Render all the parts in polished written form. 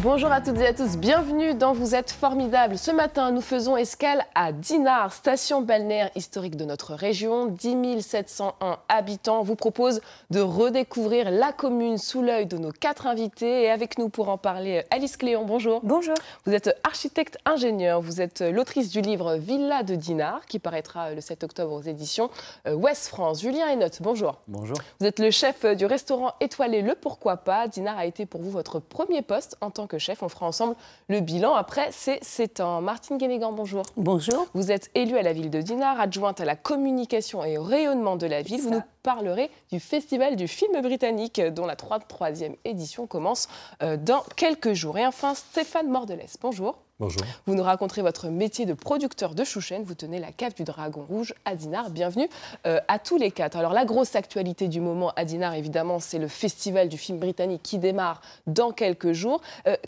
Bonjour à toutes et à tous, bienvenue dans Vous êtes formidables. Ce matin, nous faisons escale à Dinard, station balnéaire historique de notre région. 10 701 habitants. On vous propose de redécouvrir la commune sous l'œil de nos 4 invités. Et avec nous pour en parler, Alice Cléon, bonjour. Bonjour. Vous êtes architecte ingénieur, vous êtes l'autrice du livre Villa de Dinard, qui paraîtra le 7 octobre aux éditions Ouest France. Julien Enotte, bonjour. Bonjour. Vous êtes le chef du restaurant étoilé Le Pourquoi Pas. Dinard a été pour vous votre premier poste en tant que chef. On fera ensemble le bilan après ces 7 ans. Martine Guénégan, bonjour. Bonjour. Vous êtes élue à la ville de Dinard, adjointe à la communication et au rayonnement de la ville. Vous nous parlerez du Festival du film britannique dont la 33e édition commence dans quelques jours. Et enfin, Stéphane Mordelès, bonjour. Bonjour. Vous nous raconterez votre métier de producteur de chouchen. Vous tenez la cave du Dragon Rouge à Dinard. Bienvenue à tous les 4. Alors, la grosse actualité du moment à Dinard, évidemment, c'est le Festival du film britannique qui démarre dans quelques jours.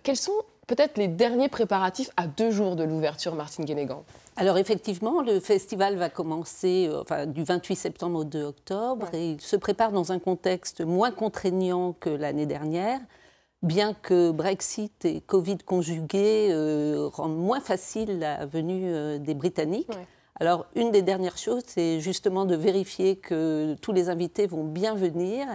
Quels sont peut-être les derniers préparatifs à 2 jours de l'ouverture, Martine Guénégan? Alors effectivement, le festival va commencer du 28 septembre au 2 octobre et il se prépare dans un contexte moins contraignant que l'année dernière, bien que Brexit et Covid conjugués rendent moins facile la venue des Britanniques. Ouais. Alors une des dernières choses, c'est justement de vérifier que tous les invités vont bien venir,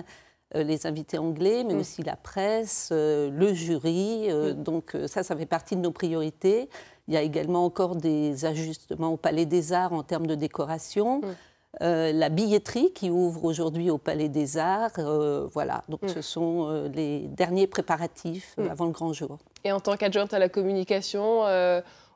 les invités anglais, mais aussi la presse, le jury. Donc ça fait partie de nos priorités. Il y a également encore des ajustements au Palais des Arts en termes de décoration. La billetterie qui ouvre aujourd'hui au Palais des Arts. Voilà, donc ce sont les derniers préparatifs avant le grand jour. Et en tant qu'adjointe à la communication,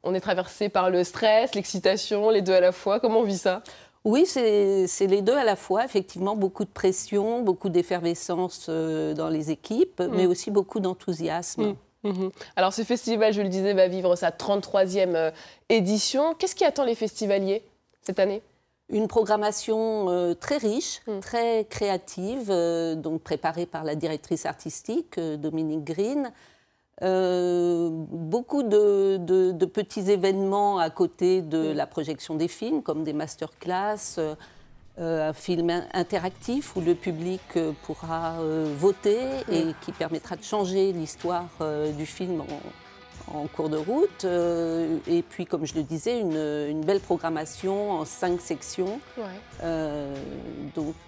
on est traversé par le stress, l'excitation, les deux à la fois. Comment on vit ça ? Oui, c'est les deux à la fois. Effectivement, beaucoup de pression, beaucoup d'effervescence dans les équipes, mais aussi beaucoup d'enthousiasme. Alors, ce festival, je le disais, va vivre sa 33e édition. Qu'est-ce qui attend les festivaliers cette année ? Une programmation très riche, très créative, donc préparée par la directrice artistique, Dominique Green. Beaucoup de petits événements à côté de la projection des films, comme des masterclass, un film interactif où le public pourra voter et qui permettra de changer l'histoire du film en cours de route. Et puis, comme je le disais, une belle programmation en 5 sections. Ouais.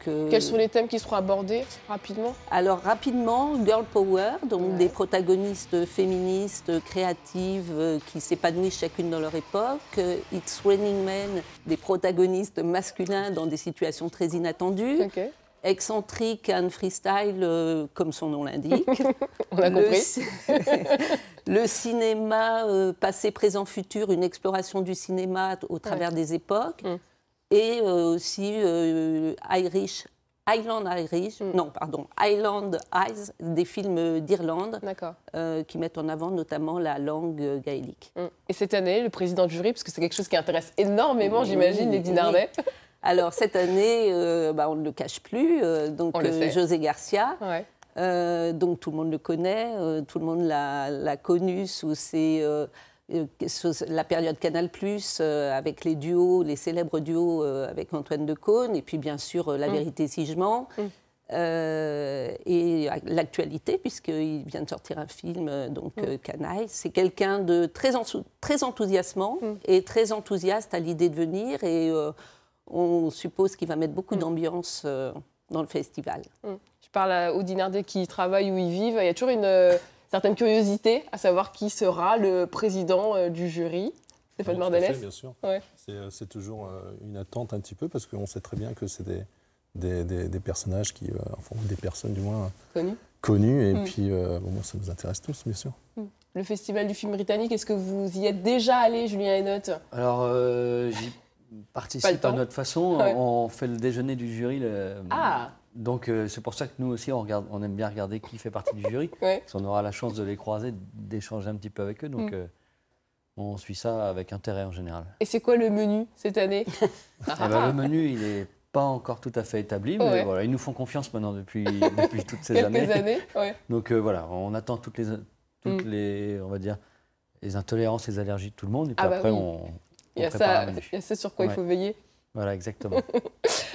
Quels sont les thèmes qui seront abordés rapidement ? Alors, rapidement, Girl Power, donc des protagonistes féministes, créatives, qui s'épanouissent chacune dans leur époque. It's Raining Men, des protagonistes masculins dans des situations très inattendues. Okay. Excentrique and freestyle, comme son nom l'indique. On a compris. Le cinéma passé, présent, futur, une exploration du cinéma au travers des époques. Et aussi Highland Eyes, des films d'Irlande qui mettent en avant notamment la langue gaélique. Et cette année, le président du jury, parce que c'est quelque chose qui intéresse énormément, j'imagine, les Dinardais. Alors, cette année, on ne le cache plus, José Garcia. Ouais. Donc, tout le monde le connaît, tout le monde l'a connu sous la période Canal+, avec les duos, les célèbres duos avec Antoine Decaune, et puis bien sûr La Vérité si je mens. Et l'actualité, puisqu'il vient de sortir un film, Canaille. C'est quelqu'un de très enthousiasmant et très enthousiaste à l'idée de venir. Et on suppose qu'il va mettre beaucoup d'ambiance dans le festival. Je parle aux Dinardais qui travaillent ou y vivent. Il y a toujours une certaine curiosité à savoir qui sera le président du jury. Stéphane Mordelès. Bien sûr. Ouais. C'est toujours une attente un petit peu parce qu'on sait très bien que c'est des personnages qui, des personnes du moins connues. Et puis, ça nous intéresse tous, bien sûr. Le Festival du film britannique, est-ce que vous y êtes déjà allé, Julien Enotte ? Alors, j'y participe à notre façon. Ouais. On fait le déjeuner du jury. Donc, c'est pour ça que nous aussi, on aime bien regarder qui fait partie du jury. Ouais. Parce qu'on aura la chance de les croiser, d'échanger un petit peu avec eux. Donc, on suit ça avec intérêt en général. Et c'est quoi le menu cette année ? Le menu, il n'est pas encore tout à fait établi. Mais voilà, ils nous font confiance maintenant depuis toutes ces années. Quelques années, ouais. Donc, on attend toutes les, on va dire, les intolérances, les allergies de tout le monde. Et puis après, on il y a ça sur quoi il faut veiller. Voilà, exactement.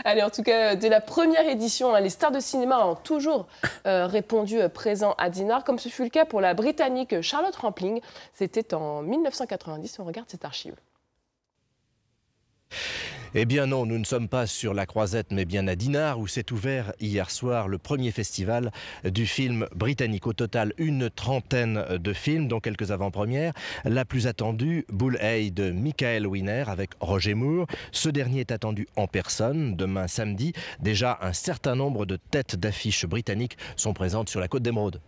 Allez, en tout cas, dès la première édition, les stars de cinéma ont toujours répondu présent à Dinard, comme ce fut le cas pour la Britannique Charlotte Rampling. C'était en 1990. On regarde cette archive. Eh bien non, nous ne sommes pas sur la Croisette, mais bien à Dinard, où s'est ouvert hier soir le premier festival du film britannique. Au total, une trentaine de films, dont quelques avant-premières. La plus attendue, Bullseye de Michael Winner avec Roger Moore. Ce dernier est attendu en personne demain samedi. Déjà, un certain nombre de têtes d'affiches britanniques sont présentes sur la côte d'Émeraude.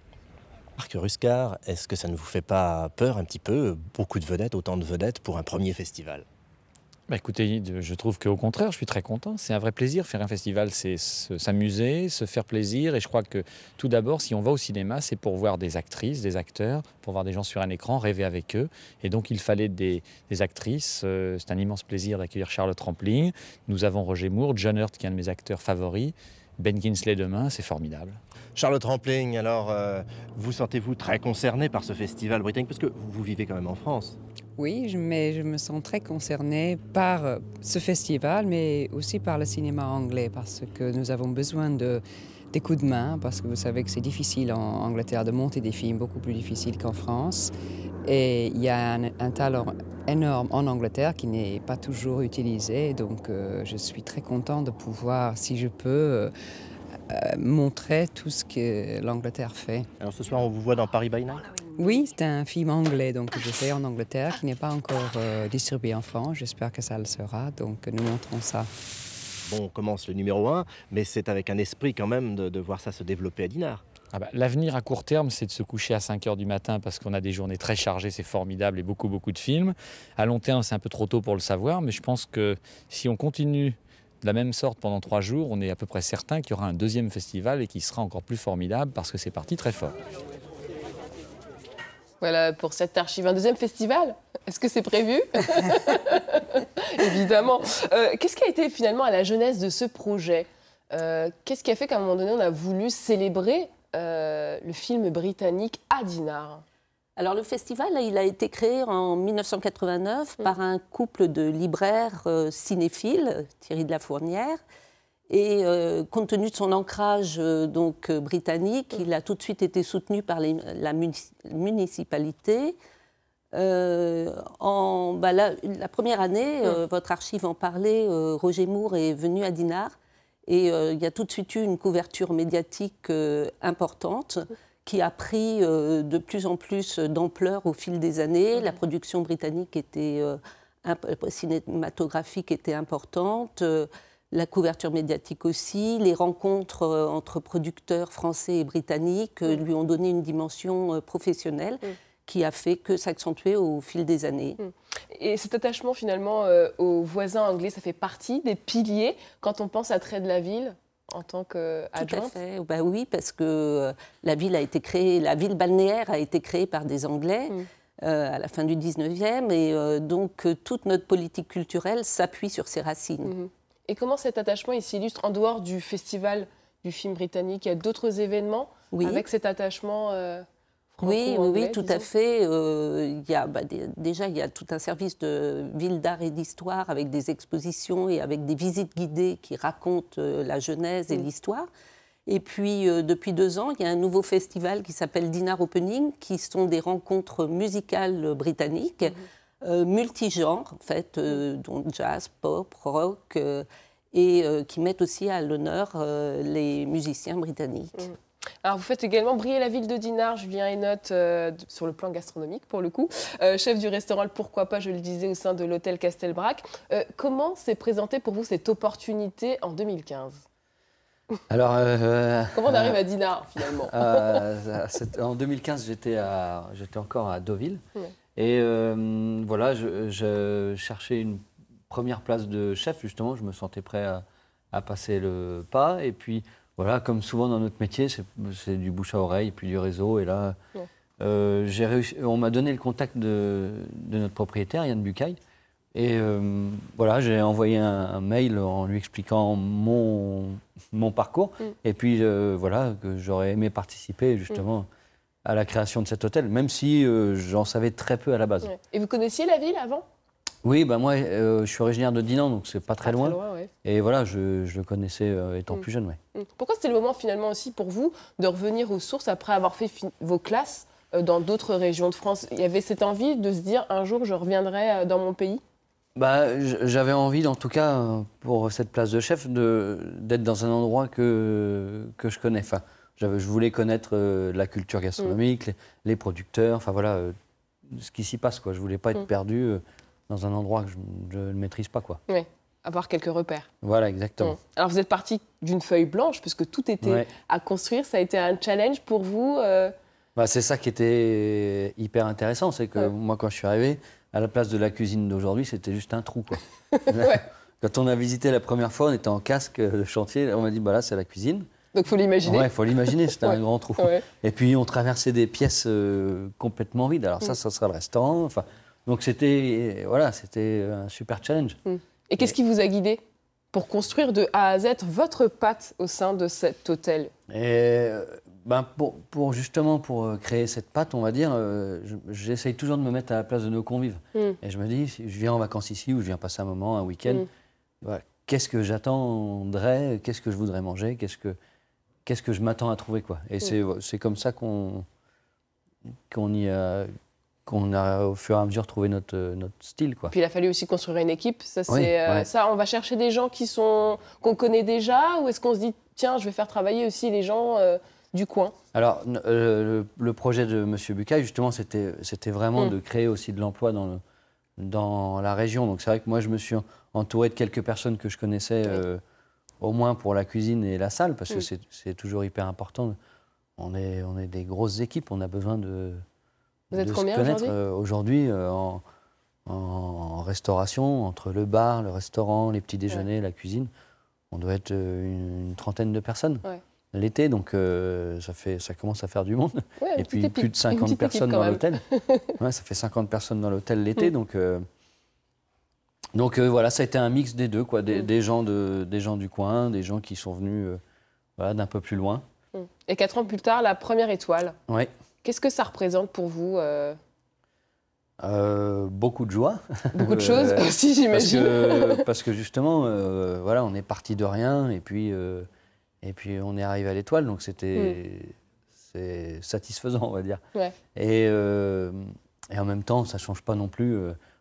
Marc Ruscard, est-ce que ça ne vous fait pas peur un petit peu? Beaucoup de vedettes, autant de vedettes pour un premier festival? Bah écoutez, je trouve qu'au contraire, je suis très content. C'est un vrai plaisir. Faire un festival, c'est s'amuser, se faire plaisir. Et je crois que tout d'abord, si on va au cinéma, c'est pour voir des actrices, des acteurs, pour voir des gens sur un écran, rêver avec eux. Et donc, il fallait des actrices. C'est un immense plaisir d'accueillir Charlotte Rampling. Nous avons Roger Moore, John Hurt, qui est un de mes acteurs favoris. Ben Kingsley demain, c'est formidable. Charlotte Rampling, alors, vous sentez-vous très concerné par ce festival britannique? Parce que vous vivez quand même en France. Oui, mais je me sens très concernée par ce festival, mais aussi par le cinéma anglais, parce que nous avons besoin des coups de main, parce que vous savez que c'est difficile en Angleterre de monter des films, beaucoup plus difficile qu'en France. Et il y a un talent énorme en Angleterre qui n'est pas toujours utilisé, donc je suis très contente de pouvoir, si je peux, montrer tout ce que l'Angleterre fait. Alors ce soir, on vous voit dans Paris by Night? Oui, c'est un film anglais donc, que je fais en Angleterre, qui n'est pas encore distribué en France. J'espère que ça le sera, donc nous montrons ça. Bon, on commence le numéro 1, mais c'est avec un esprit quand même de voir ça se développer à Dinard. Ah bah, l'avenir à court terme, c'est de se coucher à 5 h du matin parce qu'on a des journées très chargées, c'est formidable, et beaucoup de films. À long terme, c'est un peu trop tôt pour le savoir, mais je pense que si on continue de la même sorte pendant 3 jours, on est à peu près certain qu'il y aura un deuxième festival et qui sera encore plus formidable parce que c'est parti très fort. Voilà pour cette archive. Un deuxième festival? Est-ce que c'est prévu? Évidemment. Qu'est-ce qui a été finalement à la genèse de ce projet? Qu'est-ce qui a fait qu'à un moment donné, on a voulu célébrer le film britannique à Dinard? Alors le festival, il a été créé en 1989 par un couple de libraires cinéphiles, Thierry de la Fournière. Et compte tenu de son ancrage britannique, il a tout de suite été soutenu par la municipalité. La première année, votre archive en parlait, Roger Moore est venu à Dinard. Et il y a tout de suite eu une couverture médiatique importante qui a pris de plus en plus d'ampleur au fil des années. La production britannique cinématographique était importante. La couverture médiatique aussi, les rencontres entre producteurs français et britanniques lui ont donné une dimension professionnelle qui a fait que s'accentuer au fil des années. Et cet attachement finalement aux voisins anglais, ça fait partie des piliers quand on pense à Trait de la Ville en tant qu'adjointe? Tout à fait. Ben oui, parce que la ville balnéaire a été créée par des Anglais à la fin du 19e et donc toute notre politique culturelle s'appuie sur ces racines. Et comment cet attachement il s'illustre en dehors du festival du film britannique? Il y a d'autres événements avec cet attachement Oui, tout à fait. Déjà, il y a tout un service de ville d'art et d'histoire avec des expositions et avec des visites guidées qui racontent la genèse et l'histoire. Et puis, depuis 2 ans, il y a un nouveau festival qui s'appelle Dinard Opening, qui sont des rencontres musicales britanniques. Multigenres, en fait, dont jazz, pop, rock, et qui mettent aussi à l'honneur les musiciens britanniques. Alors, vous faites également briller la ville de Dinard, Julien Henotte, sur le plan gastronomique, pour le coup. Chef du restaurant Pourquoi pas, je le disais, au sein de l'hôtel Castelbrac. Comment s'est présentée pour vous cette opportunité en 2015 ? Alors, comment on arrive à Dinard, finalement En 2015, j'étais encore à Deauville. Et voilà, je cherchais une première place de chef, justement. Je me sentais prêt à passer le pas. Et puis, voilà, comme souvent dans notre métier, c'est du bouche à oreille, puis du réseau. Et là, on m'a donné le contact de notre propriétaire, Yann Bucaille. Et voilà, j'ai envoyé un mail en lui expliquant mon parcours. Et puis, voilà, que j'aurais aimé participer, justement, à la création de cet hôtel, même si j'en savais très peu à la base. Et vous connaissiez la ville avant ? Oui, bah moi, je suis originaire de Dinan, donc c'est pas très loin. Ouais. Et voilà, je le connaissais étant plus jeune. Ouais. Pourquoi c'était le moment finalement aussi pour vous de revenir aux sources après avoir fait vos classes dans d'autres régions de France? Il y avait cette envie de se dire un jour je reviendrai dans mon pays? Bah, j'avais envie, en tout cas, pour cette place de chef, d'être dans un endroit que je connais. Enfin, je voulais connaître la culture gastronomique, les producteurs, enfin voilà, ce qui s'y passe, quoi. Je voulais pas être perdu dans un endroit que je ne maîtrise pas, quoi. Oui, avoir quelques repères. Voilà, exactement. Alors vous êtes parti d'une feuille blanche, puisque tout était à construire. Ça a été un challenge pour vous Bah, c'est ça qui était hyper intéressant, c'est que moi, quand je suis arrivé, à la place de la cuisine d'aujourd'hui, c'était juste un trou, quoi. Quand on a visité la première fois, on était en casque de chantier, on m'a dit, bah là, c'est la cuisine. Donc, il faut l'imaginer. Ouais, il faut l'imaginer, c'était un grand trou. Et puis, on traversait des pièces complètement vides. Alors ça sera le restaurant. Enfin, donc, c'était un super challenge. Et qu'est-ce qui vous a guidé pour construire de A à Z votre patte au sein de cet hôtel? Justement, pour créer cette pâte, on va dire, j'essaye toujours de me mettre à la place de nos convives. Et je me dis, si je viens en vacances ici ou je viens passer un moment, un week-end, voilà, qu'est-ce que j'attendrais, qu'est-ce que je voudrais manger, qu'est-ce que je m'attends à trouver, quoi. Et c'est comme ça qu'on a au fur et à mesure trouvé notre style, quoi. Puis il a fallu aussi construire une équipe. Ça, ça, on va chercher des gens qu'on connaît déjà, ou est-ce qu'on se dit, tiens, je vais faire travailler aussi les gens du coin? Alors, le projet de M. Bucaille, justement, c'était vraiment de créer aussi de l'emploi dans la région. Donc, c'est vrai que moi, je me suis entouré de quelques personnes que je connaissais, au moins pour la cuisine et la salle, parce que c'est toujours hyper important. On est des grosses équipes, on a besoin de se connaître. Aujourd'hui, en restauration, entre le bar, le restaurant, les petits déjeuners, la cuisine, on doit être une trentaine de personnes. L'été, donc ça commence à faire du monde. Et puis plus de 50 personnes dans l'hôtel. Ça fait 50 personnes dans l'hôtel l'été. Donc voilà, ça a été un mix des deux, quoi. Des gens du coin, des gens qui sont venus d'un peu plus loin. Et 4 ans plus tard, la première étoile. Oui. Qu'est-ce que ça représente pour vous Beaucoup de joie. Beaucoup de choses aussi, j'imagine. Parce que justement, voilà, on est parti de rien et puis on est arrivé à l'étoile, donc c'est satisfaisant, on va dire. Et en même temps, ça ne change pas non plus.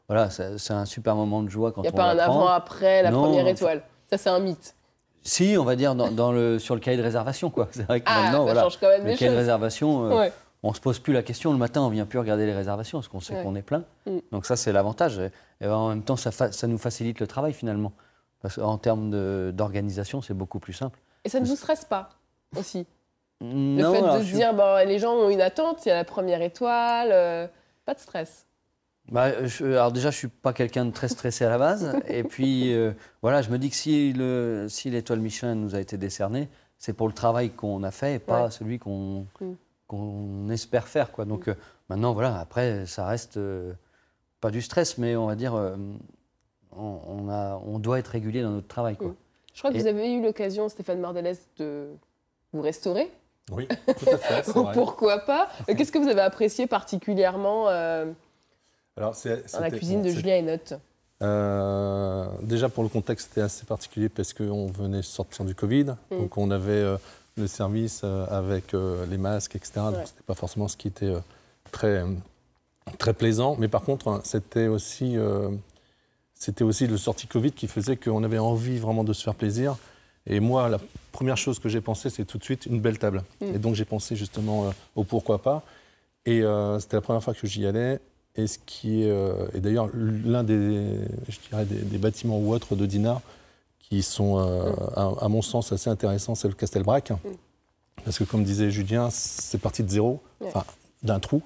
Voilà, c'est un super moment de joie quand on l'apprend. Il n'y a pas un avant-après la première étoile. Ça, c'est un mythe. Si, on va dire sur le cahier de réservation, quoi. C'est vrai que maintenant, ça change quand même le cahier de réservation, on ne se pose plus la question. Le matin, on ne vient plus regarder les réservations parce qu'on sait qu'on est plein. Donc ça, c'est l'avantage. Et en même temps, ça nous facilite le travail, finalement. Parce qu'en termes d'organisation, c'est beaucoup plus simple. Et ça ne vous stresse pas, aussi? Non, le fait de se dire, les gens ont une attente, il y a la première étoile, pas de stress. Alors déjà, je ne suis pas quelqu'un de très stressé à la base. Et puis, voilà, je me dis que si l'étoile Michelin nous a été décernée, c'est pour le travail qu'on a fait et pas celui qu'on espère faire, quoi. Donc maintenant, voilà, après, ça reste pas du stress, mais on va dire, on doit être régulier dans notre travail, quoi. Je crois que vous avez eu l'occasion, Stéphane Mardelès, de vous restaurer. Oui, tout à fait, c'est vrai. Pourquoi pas? Qu'est-ce que vous avez apprécié particulièrement dans la cuisine de Julien Henotte? Déjà, pour le contexte, c'était assez particulier parce qu'on venait sortir du Covid. Donc, on avait le service avec les masques, etc. Donc, ce n'était pas forcément ce qui était très, très plaisant. Mais par contre, c'était aussi le sortie Covid qui faisait qu'on avait envie vraiment de se faire plaisir. Et moi, la première chose que j'ai pensé, c'est tout de suite une belle table. Et donc, j'ai pensé justement au pourquoi pas. Et c'était la première fois que j'y allais. Et ce qui est d'ailleurs l'un des bâtiments ou autres de Dinard qui sont, à mon sens, assez intéressants, c'est le Castelbrac. Parce que, comme disait Julien, c'est parti de zéro, d'un trou.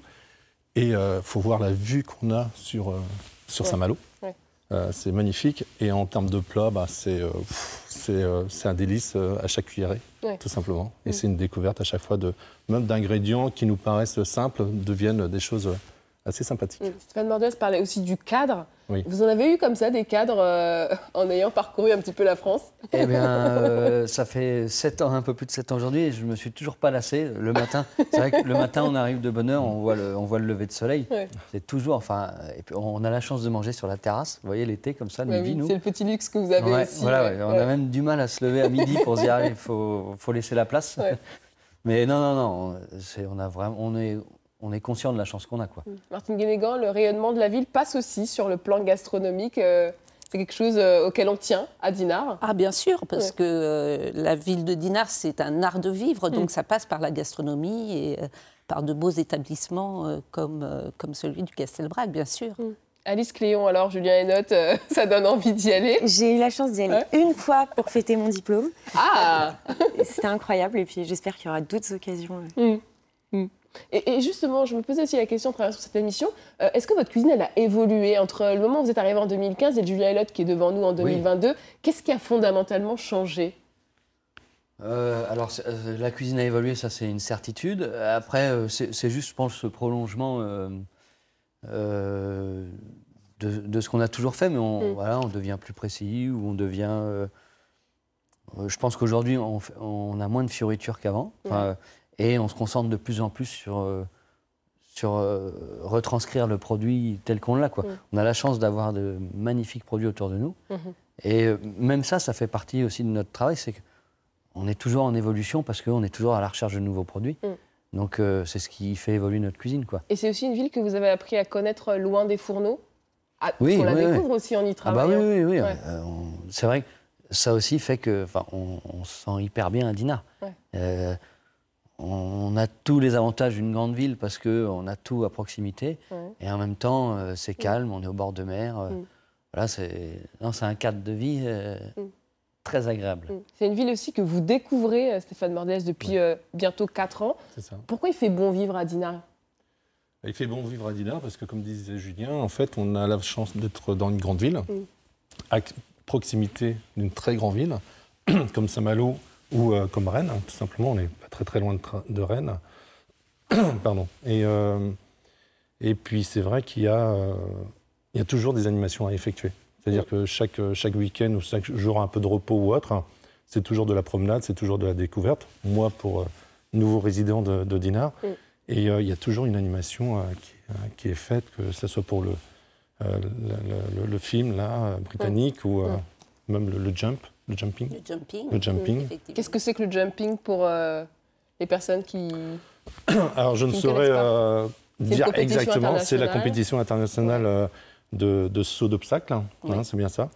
Et il faut voir la vue qu'on a sur Saint-Malo. C'est magnifique. Et en termes de plats, c'est un délice à chaque cuillerée, tout simplement. Et c'est une découverte à chaque fois, même d'ingrédients qui nous paraissent simples, deviennent des choses assez sympathique. Stéphane Bordes parlait aussi du cadre. Oui. Vous en avez eu comme ça des cadres en ayant parcouru un petit peu la France? Eh bien, ça fait 7 ans, un peu plus de 7 ans aujourd'hui, et je ne me suis toujours pas lassé. Le matin, c'est vrai que le matin, on arrive de bonne heure, on voit le lever de soleil. Ouais. C'est toujours, enfin, et puis on a la chance de manger sur la terrasse. Vous voyez, l'été, comme ça, le midi, nous. C'est le petit luxe que vous avez aussi. Voilà, on a même du mal à se lever à midi pour se dire, il faut laisser la place. Ouais. Mais non, on est conscient de la chance qu'on a, quoi. Martine Guénégan, le rayonnement de la ville passe aussi sur le plan gastronomique. C'est quelque chose auquel on tient à Dinard? Ah, bien sûr, parce que la ville de Dinard, c'est un art de vivre, donc ça passe par la gastronomie et par de beaux établissements comme celui du Castelbrac, bien sûr. Alice Cléon, alors, Julien Henotte, ça donne envie d'y aller? J'ai eu la chance d'y aller une fois pour fêter mon diplôme. Ah. C'était incroyable, et puis j'espère qu'il y aura d'autres occasions. Et justement, je me posais aussi la question à travers cette émission, est-ce que votre cuisine elle a évolué entre le moment où vous êtes arrivé en 2015 et Julien Henotte qui est devant nous en 2022? Qu'est-ce qui a fondamentalement changé? Alors, la cuisine a évolué, ça c'est une certitude. Après, c'est juste, je pense, ce prolongement de ce qu'on a toujours fait, mais on devient plus précis, ou on devient... je pense qu'aujourd'hui, on a moins de fioritures qu'avant. Et on se concentre de plus en plus sur retranscrire le produit tel qu'on l'a, quoi. On a la chance d'avoir de magnifiques produits autour de nous. Et même ça fait partie aussi de notre travail. C'est qu'on est toujours en évolution parce qu'on est toujours à la recherche de nouveaux produits. Donc c'est ce qui fait évoluer notre cuisine, quoi. Et c'est aussi une ville que vous avez appris à connaître loin des fourneaux? On la découvre aussi en y travaillant. Oui. C'est vrai que ça aussi fait qu'on se sent hyper bien à Dinard. On a tous les avantages d'une grande ville parce qu'on a tout à proximité. Et en même temps, c'est calme, on est au bord de mer. Voilà, c'est un cadre de vie très agréable. C'est une ville aussi que vous découvrez, Stéphane Bordes, depuis bientôt 4 ans. C'est ça. Pourquoi il fait bon vivre à Dinard? Il fait bon vivre à Dinard parce que, comme disait Julien, en fait, on a la chance d'être dans une grande ville, à proximité d'une très grande ville, comme Saint-Malo, ou comme Rennes, tout simplement, on n'est pas très loin de Rennes. Pardon. Et puis c'est vrai qu'il y a toujours des animations à effectuer. C'est-à-dire que chaque week-end ou chaque jour un peu de repos ou autre, c'est toujours de la promenade, c'est toujours de la découverte. Moi, pour nouveau résident de Dinard. Et il y a toujours une animation qui est faite, que ce soit pour le film là, britannique ou même le jump. Le jumping. Le jumping. Qu'est-ce que c'est que le jumping pour les personnes qui... Alors, je ne saurais dire exactement. C'est la compétition internationale de saut d'obstacles. C'est bien ça.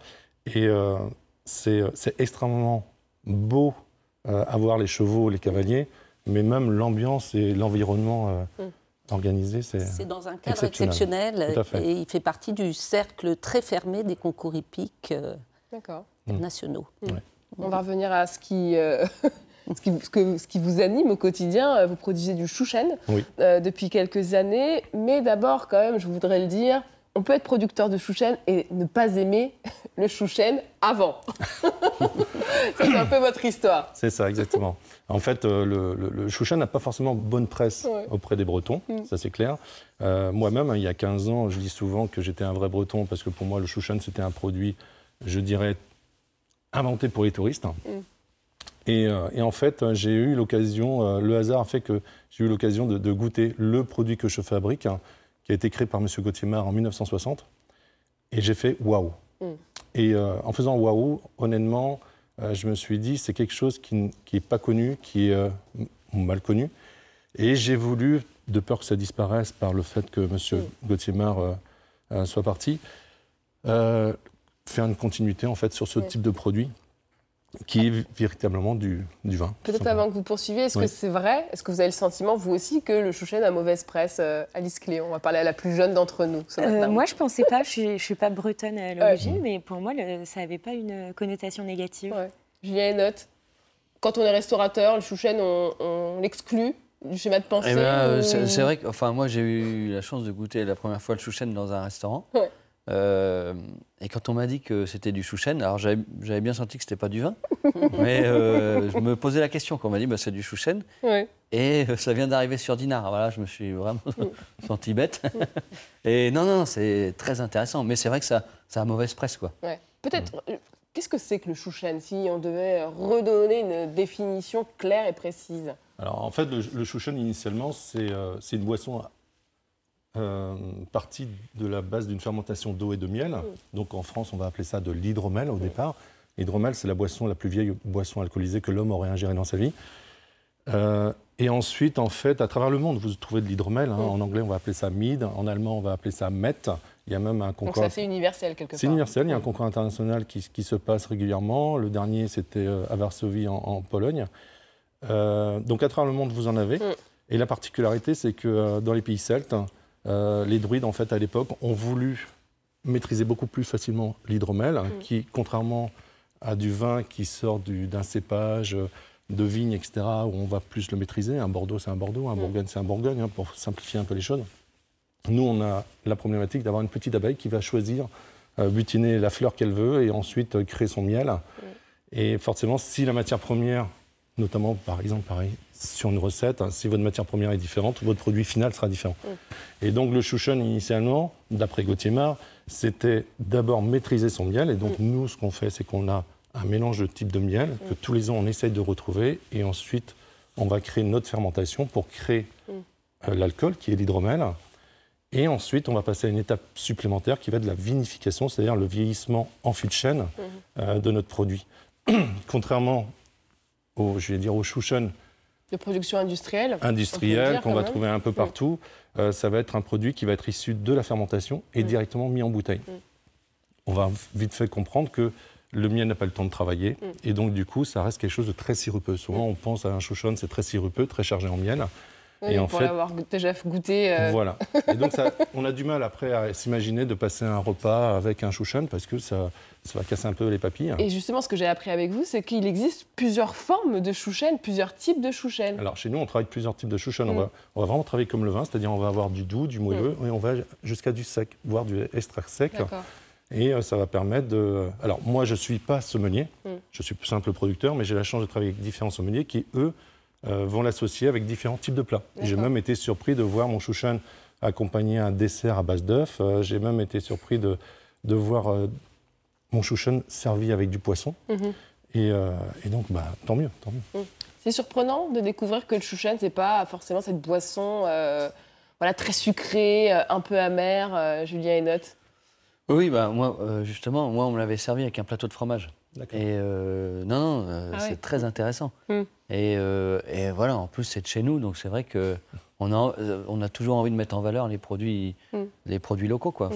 Et c'est extrêmement beau à voir les chevaux, les cavaliers, mais même l'ambiance et l'environnement organisé, c'est dans un cadre exceptionnel. Et il fait partie du cercle très fermé des concours hippiques. Nationaux. On va revenir à ce qui vous anime au quotidien. Vous produisez du chouchen depuis quelques années. Mais d'abord, quand même, je voudrais le dire, on peut être producteur de chouchen et ne pas aimer le chouchen avant. C'est un peu votre histoire. C'est ça, exactement. En fait, le chouchen n'a pas forcément bonne presse auprès des Bretons, ça c'est clair. Moi-même, il y a 15 ans, je dis souvent que j'étais un vrai Breton parce que pour moi, le chouchen, c'était un produit, je dirais, inventé pour les touristes. Et en fait, j'ai eu l'occasion, le hasard a fait que j'ai eu l'occasion de goûter le produit que je fabrique, qui a été créé par M. Gauthier-Mar en 1960. Et j'ai fait waouh. Et en faisant waouh, honnêtement, je me suis dit, c'est quelque chose qui n'est pas connu, qui est mal connu. Et j'ai voulu, de peur que ça disparaisse par le fait que M. Gauthier-Mar soit parti, faire une continuité en fait sur ce type de produit qui est véritablement du vin. Peut-être avant que vous poursuiviez, est-ce que c'est vrai, est-ce que vous avez le sentiment, vous aussi, que le chouchen a mauvaise presse? Alice Cléon, on va parler à la plus jeune d'entre nous. Moi, je ne pensais pas, je ne suis pas bretonne à l'origine, mais pour moi, ça n'avait pas une connotation négative. Julien Henotte, quand on est restaurateur, le chouchen, on l'exclut du schéma de pensée? C'est vrai que moi, j'ai eu la chance de goûter la première fois le chouchen dans un restaurant. Et quand on m'a dit que c'était du chouchen, alors j'avais bien senti que c'était pas du vin, mais je me posais la question quand on m'a dit c'est du chouchen. Ouais. Et ça vient d'arriver sur Dinard. Voilà, je me suis vraiment senti bête. Et non, c'est très intéressant. Mais c'est vrai que ça a mauvaise presse, quoi. Ouais. Peut-être, qu'est-ce que c'est que le chouchen, si on devait redonner une définition claire et précise? Alors, en fait, le chouchen, initialement, c'est une boisson partie de la base d'une fermentation d'eau et de miel. Donc, en France, on va appeler ça de l'hydromel au départ. L'hydromel, c'est la plus vieille boisson alcoolisée que l'homme aurait ingérée dans sa vie. Et ensuite, en fait, à travers le monde, vous trouvez de l'hydromel. En anglais, on va appeler ça mead. En allemand, on va appeler ça met. Il y a même un concours. Donc ça, c'est universel quelque part. C'est universel. Il y a un concours international qui se passe régulièrement. Le dernier, c'était à Varsovie, en Pologne. Donc à travers le monde, vous en avez. Et la particularité, c'est que dans les pays celtes, les druides, en fait, à l'époque, ont voulu maîtriser beaucoup plus facilement l'hydromel, qui, contrairement à du vin qui sort d'un cépage de vigne, etc., où on va plus le maîtriser. Un Bordeaux, c'est un Bordeaux, un Bourgogne, c'est un Bourgogne, pour simplifier un peu les choses. Nous, on a la problématique d'avoir une petite abeille qui va choisir, butiner la fleur qu'elle veut et ensuite créer son miel. Et forcément, si la matière première, notamment, par exemple, pareil, sur une recette, si votre matière première est différente, votre produit final sera différent. Et donc, le chouchen, initialement, d'après Gauthier Mar, c'était d'abord maîtriser son miel. Et donc, nous, ce qu'on fait, c'est qu'on a un mélange de types de miel que tous les ans, on essaye de retrouver. Et ensuite, on va créer notre fermentation pour créer l'alcool, qui est l'hydromel. Et ensuite, on va passer à une étape supplémentaire qui va être de la vinification, c'est-à-dire le vieillissement en fût de chêne de notre produit. Contrairement au chouchen de production industrielle qu'on va trouver un peu partout, ça va être un produit qui va être issu de la fermentation et directement mis en bouteille. On va vite fait comprendre que le miel n'a pas le temps de travailler et donc du coup, ça reste quelque chose de très sirupeux. Souvent, on pense à un chouchen, c'est très sirupeux, très chargé en miel. Oui, et en fait, l'avoir déjà goûté. Voilà. Et donc, on a du mal après à s'imaginer de passer un repas avec un chouchen parce que ça va casser un peu les papilles. Et justement, ce que j'ai appris avec vous, c'est qu'il existe plusieurs formes de chouchen, plusieurs types de chouchen. Alors, chez nous, on travaille plusieurs types de chouchen. On va vraiment travailler comme le vin, c'est-à-dire on va avoir du doux, du moelleux, et on va jusqu'à du sec, voire du extra sec. Et ça va permettre de... Alors, moi, je ne suis pas sommelier, je suis simple producteur, mais j'ai la chance de travailler avec différents sommeliers qui, eux, vont l'associer avec différents types de plats. J'ai même été surpris de voir mon chouchen accompagner un dessert à base d'œufs. J'ai même été surpris de voir mon chouchen servi avec du poisson. Et donc, tant mieux. C'est surprenant de découvrir que le chouchen, ce n'est pas forcément cette boisson très sucrée, un peu amère, Julien Henotte. Oui, moi, justement, on me l'avait servi avec un plateau de fromage. Et c'est très intéressant. Et voilà, en plus, c'est de chez nous, donc c'est vrai qu'on a toujours envie de mettre en valeur les produits locaux, quoi.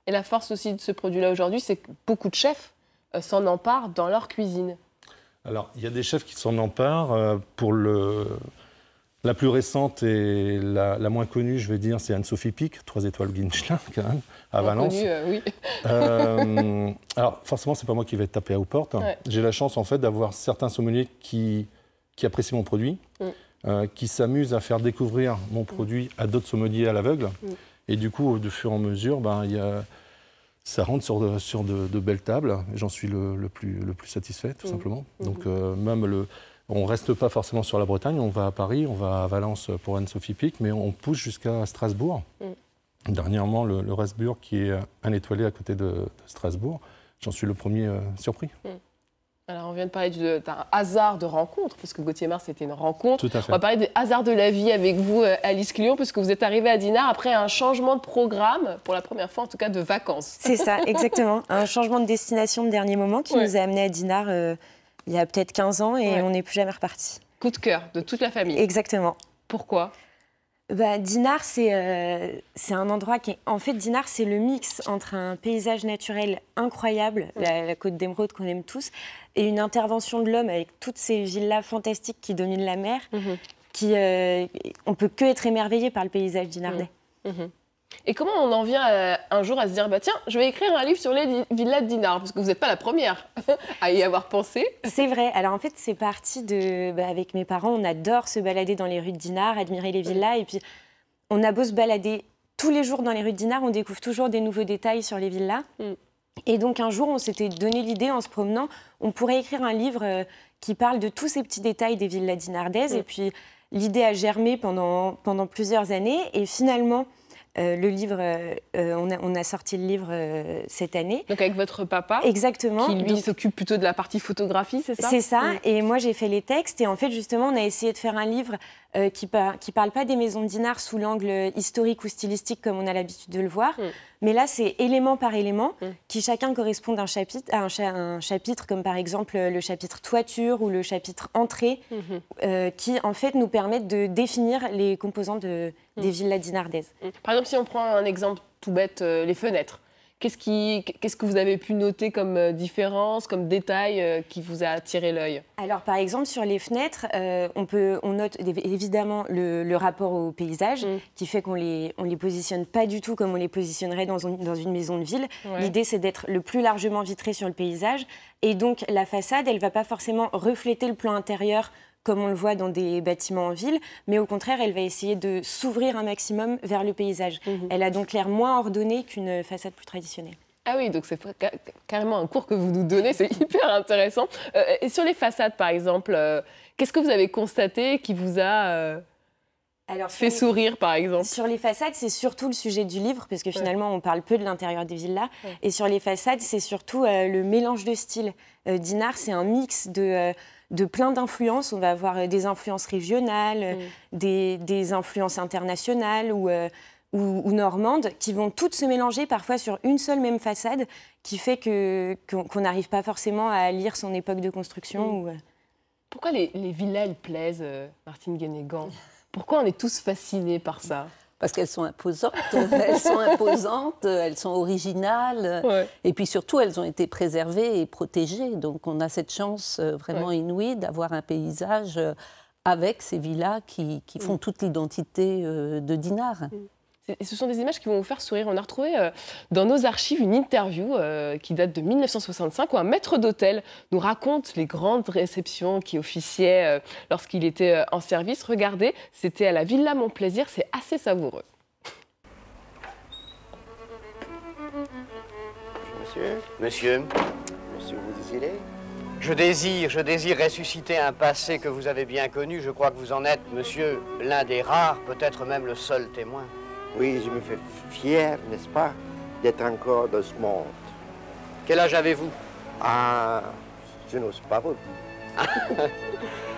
Et la force aussi de ce produit-là aujourd'hui, c'est que beaucoup de chefs s'en emparent dans leur cuisine. Alors, il y a des chefs qui s'en emparent. Pour la plus récente et la moins connue, je vais dire, c'est Anne-Sophie Pic, 3 étoiles Michelin, quand même, à Valence. Oui. Alors, forcément, c'est pas moi qui vais taper aux portes. J'ai la chance, en fait, d'avoir certains sommeliers qui apprécient mon produit, qui s'amusent à faire découvrir mon produit à d'autres sommeliers à l'aveugle. Et du coup, au fur et à mesure, ça rentre sur de belles tables. J'en suis le plus satisfait, tout simplement. Donc, on ne reste pas forcément sur la Bretagne, on va à Paris, on va à Valence pour Anne-Sophie Pic, mais on pousse jusqu'à Strasbourg. Dernièrement, le Resburg, qui est un étoilé à côté de Strasbourg, j'en suis le premier surpris. Alors, on vient de parler d'un hasard de rencontre, parce que Gauthier Mar, c'était une rencontre. Tout à fait. On va parler des hasards de la vie avec vous, Alice Clion, parce que vous êtes arrivée à Dinard après un changement de programme, pour la première fois en tout cas de vacances. C'est ça, exactement. Un changement de destination de dernier moment qui nous a amenés à Dinard il y a peut-être 15 ans et on n'est plus jamais reparti. Coup de cœur de toute la famille. Exactement. Pourquoi ? Dinard, c'est un endroit qui est... En fait, Dinard, c'est le mix entre un paysage naturel incroyable, la côte d'Émeraude qu'on aime tous, et une intervention de l'homme avec toutes ces villas fantastiques qui dominent la mer. On peut que être émerveillé par le paysage dinardais. Et comment on en vient un jour à se dire, tiens, je vais écrire un livre sur les villas de Dinard, parce que vous n'êtes pas la première à y avoir pensé. C'est vrai. Alors en fait, c'est parti avec mes parents, on adore se balader dans les rues de Dinard, admirer les villas, et puis on a beau se balader tous les jours dans les rues de Dinard, on découvre toujours des nouveaux détails sur les villas. Et donc un jour, on s'était donné l'idée en se promenant, on pourrait écrire un livre qui parle de tous ces petits détails des villas dinardaises. Et puis l'idée a germé pendant plusieurs années. Et finalement, le livre, on a sorti le livre cette année. Donc avec votre papa. Exactement. Qui lui s'occupe plutôt de la partie photographie, c'est ça? C'est ça. Et moi, j'ai fait les textes. Et en fait, justement, on a essayé de faire un livre qui parle pas des maisons de Dinard sous l'angle historique ou stylistique comme on a l'habitude de le voir. Mais là, c'est élément par élément qui chacun correspondent à un chapitre, comme par exemple le chapitre toiture ou le chapitre entrée, qui en fait nous permettent de définir les composants des villas dinardaises. Par exemple, si on prend un exemple tout bête, les fenêtres. Qu'est-ce que vous avez pu noter comme différence, comme détail qui vous a attiré l'œil? Alors, par exemple, sur les fenêtres, on note évidemment le rapport au paysage, qui fait qu'on les positionne pas du tout comme on les positionnerait dans une maison de ville. Ouais. L'idée, c'est d'être le plus largement vitré sur le paysage. Et donc, la façade, elle va pas forcément refléter le plan intérieur comme on le voit dans des bâtiments en ville, mais au contraire, elle va essayer de s'ouvrir un maximum vers le paysage. Elle a donc l'air moins ordonnée qu'une façade plus traditionnelle. Ah oui, donc c'est carrément un cours que vous nous donnez, c'est hyper intéressant. Et sur les façades, par exemple, qu'est-ce que vous avez constaté qui vous a fait sourire, par exemple? Sur les façades, c'est surtout le sujet du livre, parce que finalement, on parle peu de l'intérieur des villas. Et sur les façades, c'est surtout le mélange de styles. Dinard, c'est un mix de plein d'influences. On va avoir des influences régionales, des influences internationales ou normandes, qui vont toutes se mélanger parfois sur une seule même façade, qui fait qu'on n'arrive pas forcément à lire son époque de construction. Pourquoi les villas, elles plaisent, Martine Guénégan? Pourquoi on est tous fascinés par ça? Parce qu'elles sont imposantes, elles sont originales, et puis surtout, elles ont été préservées et protégées. Donc, on a cette chance vraiment inouïe d'avoir un paysage avec ces villas qui font toute l'identité de Dinard. Et ce sont des images qui vont vous faire sourire. On a retrouvé dans nos archives une interview qui date de 1965 où un maître d'hôtel nous raconte les grandes réceptions qui officiaient lorsqu'il était en service. Regardez, c'était à la Villa Mon-Plaisir, c'est assez savoureux. Monsieur, vous désirez? Je désire ressusciter un passé que vous avez bien connu. Je crois que vous en êtes, monsieur, l'un des rares, peut-être même le seul témoin. Oui, je me fais fier, n'est-ce pas, d'être encore dans ce monde. Quel âge avez-vous? Ah, je n'ose pas vous dire.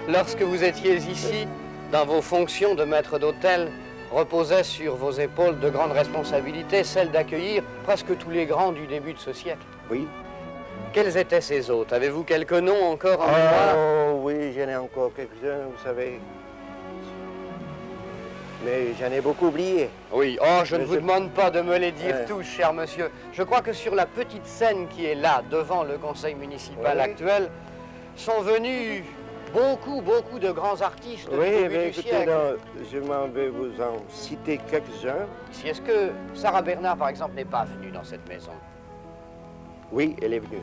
Lorsque vous étiez ici, dans vos fonctions de maître d'hôtel, reposaient sur vos épaules de grandes responsabilités, celle d'accueillir presque tous les grands du début de ce siècle. Oui. Quels étaient ces hôtes? Avez-vous quelques noms encore en mémoire? Oh oui, j'en ai encore quelques-uns, vous savez. Mais j'en ai beaucoup oublié. Oui, je ne vous demande pas de me les dire tous, cher monsieur. Je crois que sur la petite scène qui est là, devant le conseil municipal actuel, sont venus beaucoup de grands artistes du début du siècle. Non, je m'en vais vous en citer quelques-uns. Si est-ce que Sarah Bernard, par exemple, n'est pas venue dans cette maison? Oui, elle est venue.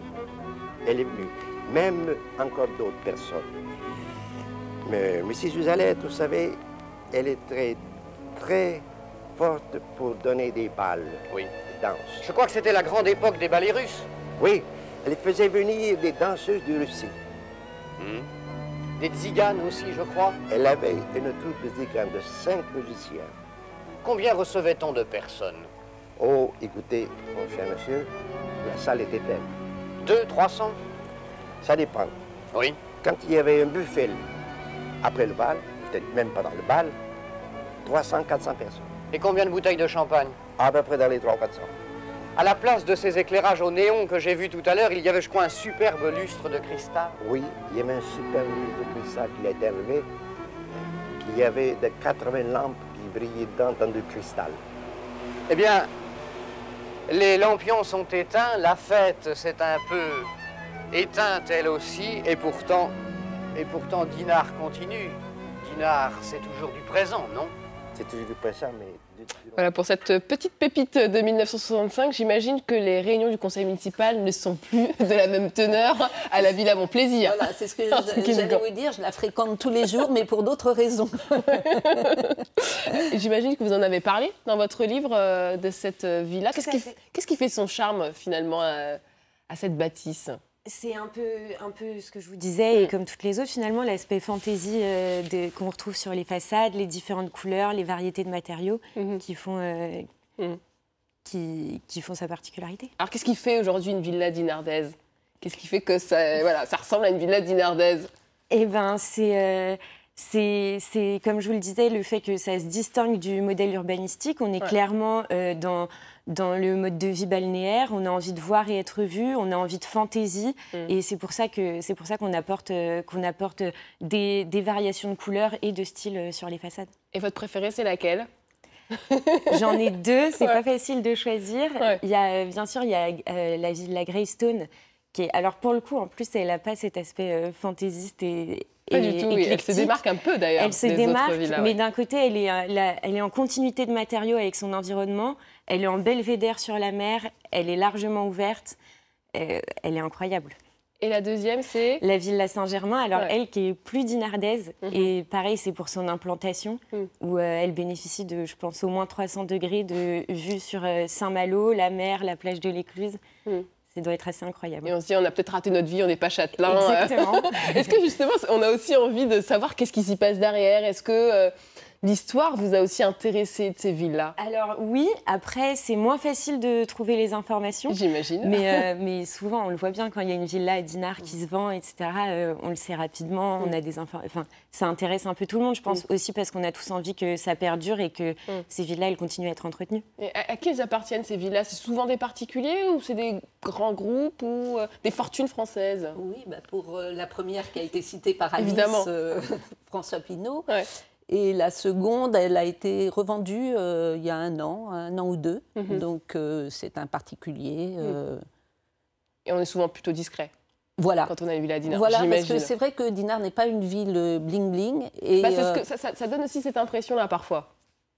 Elle est venue. Même encore d'autres personnes. Mais Mrs. Suzalette, vous savez, elle est très forte pour donner des balles, des danses. Je crois que c'était la grande époque des ballets russes. Oui, elle faisait venir des danseuses de Russie. Des tziganes aussi, je crois. Elle avait une troupe de tziganes de 5 musiciens. Combien recevait-on de personnes? Oh, écoutez, mon cher monsieur, la salle était pleine. 200, 300? Ça dépend. Oui. Quand il y avait un buffet après le bal, peut-être même pendant le bal, 300, 400 personnes. Et combien de bouteilles de champagne? À peu près dans les 300 ou 400. À la place de ces éclairages au néon que j'ai vus tout à l'heure, il y avait, je crois, un superbe lustre de cristal. Oui, il y avait un superbe lustre de cristal qui a été enlevé, qui avait de 80 lampes qui brillaient dans du cristal. Eh bien, les lampions sont éteints, la fête s'est un peu éteinte elle aussi, et pourtant Dinard continue. Dinard, c'est toujours du présent, non? C'est toujours du présent, mais... Voilà, pour cette petite pépite de 1965, j'imagine que les réunions du conseil municipal ne sont plus de la même teneur à la Villa Mon Plaisir. Voilà, c'est ce que j'allais vous dire, je la fréquente tous les jours, mais pour d'autres raisons. J'imagine que vous en avez parlé dans votre livre de cette villa. Qu'est-ce qui fait son charme, finalement, à cette bâtisse ? C'est un peu ce que je vous disais, et comme toutes les autres, finalement, l'aspect fantaisie qu'on retrouve sur les façades, les différentes couleurs, les variétés de matériaux qui font sa particularité. Alors, qu'est-ce qui fait aujourd'hui une villa dinardaise ? Qu'est-ce qui fait que ça ressemble à une villa dinardaise ? Eh bien, c'est comme je vous le disais, le fait que ça se distingue du modèle urbanistique. On est clairement dans le mode de vie balnéaire. On a envie de voir et être vu. On a envie de fantaisie. Et c'est pour ça qu'on apporte des variations de couleurs et de style sur les façades. Et votre préférée, c'est laquelle ? J'en ai deux. C'est pas facile de choisir. Il y a, bien sûr, il y a la villa Greystone. Alors pour le coup, en plus, elle n'a pas cet aspect fantaisiste pas du tout, oui. Elle se démarque un peu d'ailleurs. Elle se démarque, mais d'un côté, elle est en continuité de matériaux avec son environnement. Elle est en belvédère sur la mer. Elle est largement ouverte. Elle est incroyable. Et la deuxième, c'est la Villa Saint-Germain. Alors elle, qui est plus dinardaise. Et pareil, c'est pour son implantation, où elle bénéficie de, je pense, au moins 300 degrés de vue sur Saint-Malo, la mer, la plage de l'Écluse. Ça doit être assez incroyable. Et on se dit, on a peut-être raté notre vie, on n'est pas châtelain. Exactement. Est-ce que justement, on a aussi envie de savoir qu'est-ce qui s'y passe derrière ? Est-ce que l'histoire vous a aussi intéressé de ces villas ? Alors oui, après, c'est moins facile de trouver les informations. J'imagine. Mais souvent, on le voit bien, quand il y a une villa à Dinard qui se vend, etc., on le sait rapidement, on a des informations. Enfin, ça intéresse un peu tout le monde, je pense, aussi parce qu'on a tous envie que ça perdure et que ces villas, elles continuent à être entretenues. Et à qui elles appartiennent, ces villas ? C'est souvent des particuliers ou c'est des grands groupes ou des fortunes françaises ? Oui, pour la première qui a été citée par Alice, François Pinault. Et la seconde, elle a été revendue il y a un an ou deux. Donc, c'est un particulier. Et on est souvent plutôt discret. Voilà. Quand on a une ville à Dinard, voilà, parce que c'est vrai que Dinard n'est pas une ville bling-bling. Et ça donne aussi cette impression-là, parfois.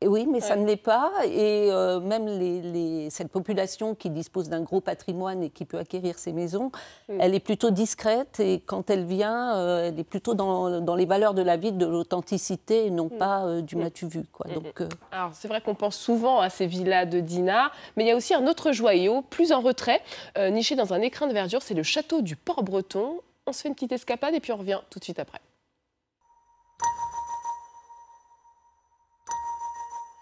Oui, mais ça ne l'est pas. Et même cette population qui dispose d'un gros patrimoine et qui peut acquérir ces maisons, elle est plutôt discrète. Et quand elle vient, elle est plutôt dans les valeurs de la ville, de l'authenticité et non pas du m'as-tu vu, quoi. Donc, Alors, c'est vrai qu'on pense souvent à ces villas de Dinard, mais il y a aussi un autre joyau, plus en retrait, niché dans un écrin de verdure, c'est le château du Port-Breton. On se fait une petite escapade et puis on revient tout de suite après.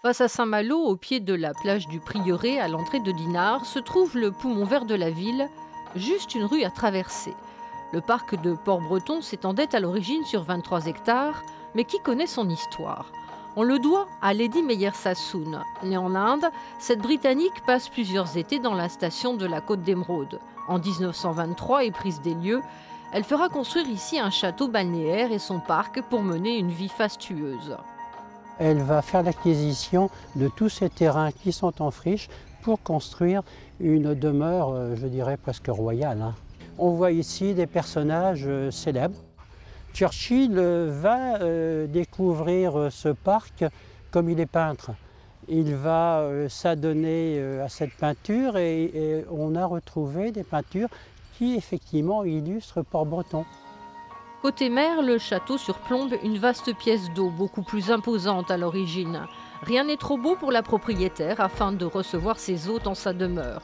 Face à Saint-Malo, au pied de la plage du Prieuré, à l'entrée de Dinard, se trouve le poumon vert de la ville, juste une rue à traverser. Le parc de Port-Breton s'étendait à l'origine sur 23 hectares, mais qui connaît son histoire ? On le doit à Lady Meyer Sassoon. Née en Inde, cette Britannique passe plusieurs étés dans la station de la Côte d'Émeraude. En 1923, éprise des lieux, elle fera construire ici un château balnéaire et son parc pour mener une vie fastueuse. Elle va faire l'acquisition de tous ces terrains qui sont en friche pour construire une demeure, je dirais, presque royale. On voit ici des personnages célèbres. Churchill va découvrir ce parc comme il est peintre. Il va s'adonner à cette peinture et on a retrouvé des peintures qui effectivement illustrent Port-Breton. Côté mer, le château surplombe une vaste pièce d'eau, beaucoup plus imposante à l'origine. Rien n'est trop beau pour la propriétaire afin de recevoir ses hôtes dans sa demeure.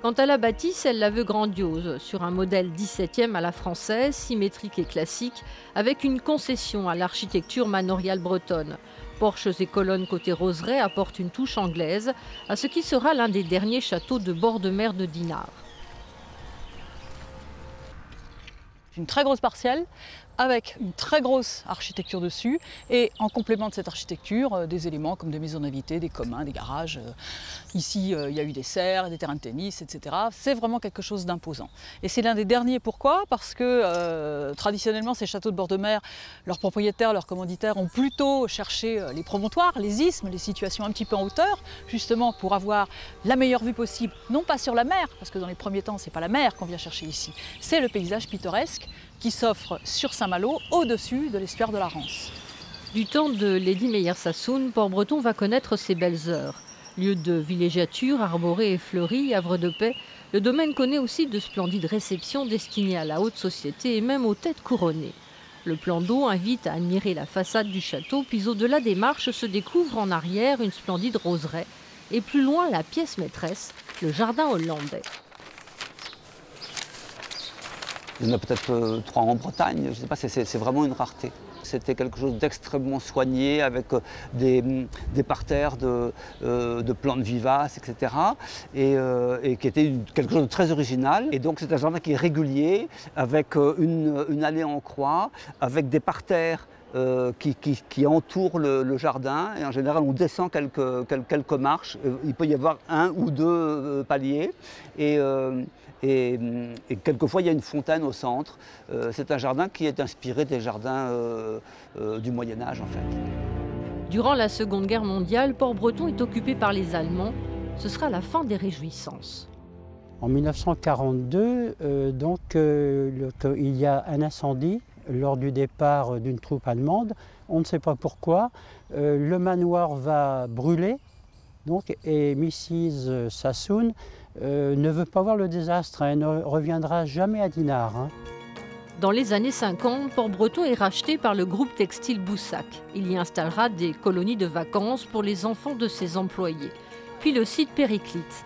Quant à la bâtisse, elle la veut grandiose, sur un modèle 17e à la française, symétrique et classique, avec une concession à l'architecture manoriale bretonne. Porches et colonnes côté roseraie apportent une touche anglaise à ce qui sera l'un des derniers châteaux de bord de mer de Dinard. Une très grosse parcelle avec une très grosse architecture dessus et en complément de cette architecture, des éléments comme des maisons d'invités, des communs, des garages. Ici, il y a eu des serres, des terrains de tennis, etc. C'est vraiment quelque chose d'imposant. Et c'est l'un des derniers. Pourquoi ? Parce que traditionnellement, ces châteaux de bord de mer, leurs propriétaires, leurs commanditaires ont plutôt cherché les promontoires, les isthmes, les situations un petit peu en hauteur, justement pour avoir la meilleure vue possible, non pas sur la mer, parce que dans les premiers temps, ce n'est pas la mer qu'on vient chercher ici, c'est le paysage pittoresque qui s'offre sur Saint-Malo, au-dessus de l'estuaire de la Rance. Du temps de Lady Meyer-Sassoon, Port-Breton va connaître ses belles heures. Lieu de villégiature, arboré et fleuri, havre de paix, le domaine connaît aussi de splendides réceptions destinées à la haute société et même aux têtes couronnées. Le plan d'eau invite à admirer la façade du château, puis au-delà des marches se découvre en arrière une splendide roseraie et plus loin la pièce maîtresse, le jardin hollandais. Il y en a peut-être 3 en Bretagne, je ne sais pas, c'est vraiment une rareté. C'était quelque chose d'extrêmement soigné avec des parterres de plantes vivaces, etc. Et qui était quelque chose de très original. Et donc c'est un jardin qui est régulier, avec une allée en croix, avec des parterres qui entourent le jardin. Et en général, on descend quelques marches. Il peut y avoir 1 ou 2 paliers. Et quelquefois, il y a une fontaine au centre. C'est un jardin qui est inspiré des jardins du Moyen-Âge, en fait. Durant la Seconde Guerre mondiale, Port-Breton est occupé par les Allemands. Ce sera la fin des réjouissances. En 1942, il y a un incendie lors du départ d'une troupe allemande. On ne sait pas pourquoi. Le manoir va brûler. Et Mrs. Sassoon ne veut pas voir le désastre, elle ne reviendra jamais à Dinard. Dans les années 50, Port-Breton est racheté par le groupe textile Boussac. Il y installera des colonies de vacances pour les enfants de ses employés. Puis le site Périclite.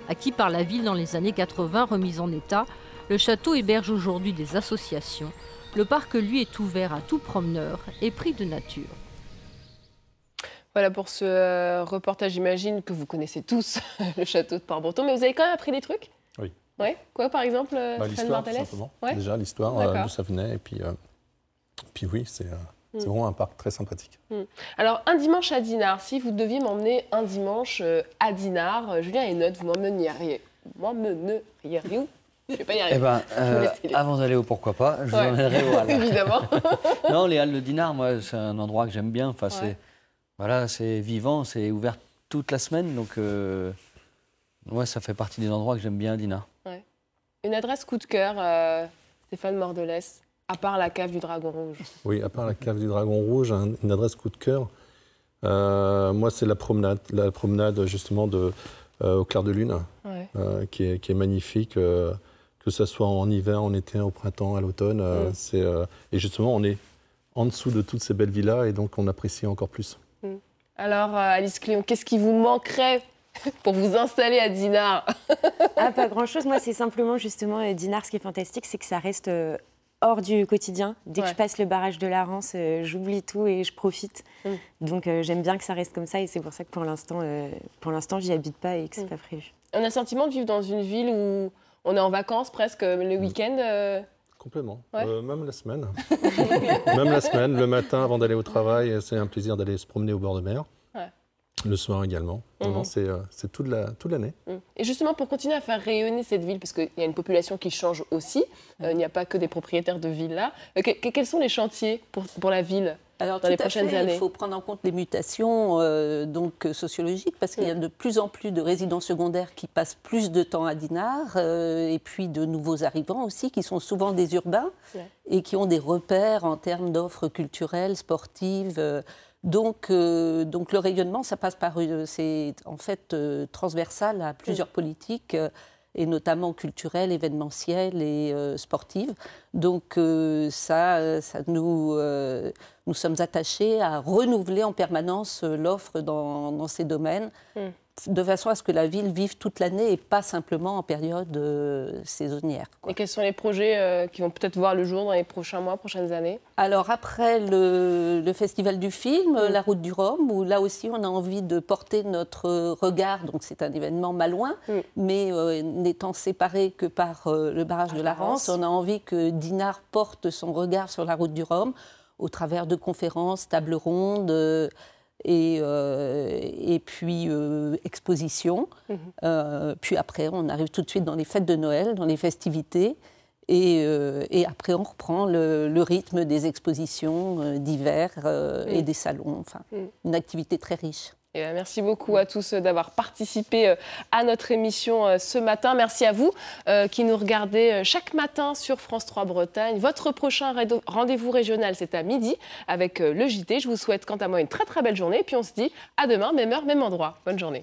Acquis par la ville dans les années 80, remis en état, le château héberge aujourd'hui des associations. Le parc, lui, est ouvert à tout promeneur et pris de nature. Voilà pour ce reportage, j'imagine que vous connaissez tous le château de Port-Breton, mais vous avez quand même appris des trucs? Oui. Ouais. Quoi, par exemple, l'histoire, tout simplement. Ouais. Déjà, l'histoire, d'où ça venait, et puis oui, c'est vraiment un parc très sympathique. Alors, un dimanche à Dinard, si vous deviez m'emmener un dimanche à Dinard, Julien et Note, vous m'emmeneriez où? Je ne vais pas y arriver. Avant d'aller au pourquoi pas, je vous emmènerai aux Halles. Évidemment. Non, les Halles de Dinard, moi, c'est un endroit que j'aime bien. Enfin, c'est vivant, c'est ouvert toute la semaine, donc ça fait partie des endroits que j'aime bien à Dinard. Ouais. Une adresse coup de cœur, Stéphane Mordelès, à part la cave du Dragon Rouge. Oui, à part la cave du Dragon Rouge, une adresse coup de cœur. Moi, c'est la promenade justement au clair de lune, qui est magnifique, que ce soit en hiver, en été, au printemps, à l'automne. Et justement, on est en dessous de toutes ces belles villas et donc on apprécie encore plus. Alors, Alice Cléon, qu'est-ce qui vous manquerait pour vous installer à Dinard? Pas grand-chose. Moi, c'est simplement justement Dinard, ce qui est fantastique, c'est que ça reste hors du quotidien. Dès que je passe le barrage de la Rance, j'oublie tout et je profite. Donc, j'aime bien que ça reste comme ça et c'est pour ça que pour l'instant, j'y habite pas et que c'est pas prévu. On a le sentiment de vivre dans une ville où on est en vacances presque le week-end. Complètement, même la semaine. Même la semaine, le matin avant d'aller au travail, c'est un plaisir d'aller se promener au bord de mer. Le soir également. C'est toute l'année. Et justement, pour continuer à faire rayonner cette ville, parce qu'il y a une population qui change aussi, il n'y a pas que des propriétaires de villas, quels sont les chantiers pour la ville dans les prochaines années? Il faut prendre en compte les mutations sociologiques, parce qu'il y a de plus en plus de résidents secondaires qui passent plus de temps à Dinard, et puis de nouveaux arrivants aussi, qui sont souvent des urbains, et qui ont des repères en termes d'offres culturelles, sportives. Donc le rayonnement, ça passe par, c'est en fait transversal à plusieurs politiques, et notamment culturelles, événementielles et sportives. Donc nous sommes attachés à renouveler en permanence l'offre dans ces domaines, de façon à ce que la ville vive toute l'année et pas simplement en période saisonnière. Et quels sont les projets qui vont peut-être voir le jour dans les prochains mois, prochaines années? Alors après le Festival du film, la Route du Rhum, où là aussi on a envie de porter notre regard, donc c'est un événement malouin, mais n'étant séparé que par le barrage de la Rance, on a envie que Dinard porte son regard sur la Route du Rhum au travers de conférences, tables rondes, et puis exposition. Puis après, on arrive tout de suite dans les fêtes de Noël, dans les festivités. Et après, on reprend le rythme des expositions d'hiver et des salons. Enfin, une activité très riche. Et merci beaucoup à tous d'avoir participé à notre émission ce matin. Merci à vous qui nous regardez chaque matin sur France 3 Bretagne. Votre prochain rendez-vous régional, c'est à midi avec le JT. Je vous souhaite quant à moi une très très belle journée. Et puis on se dit à demain, même heure, même endroit. Bonne journée.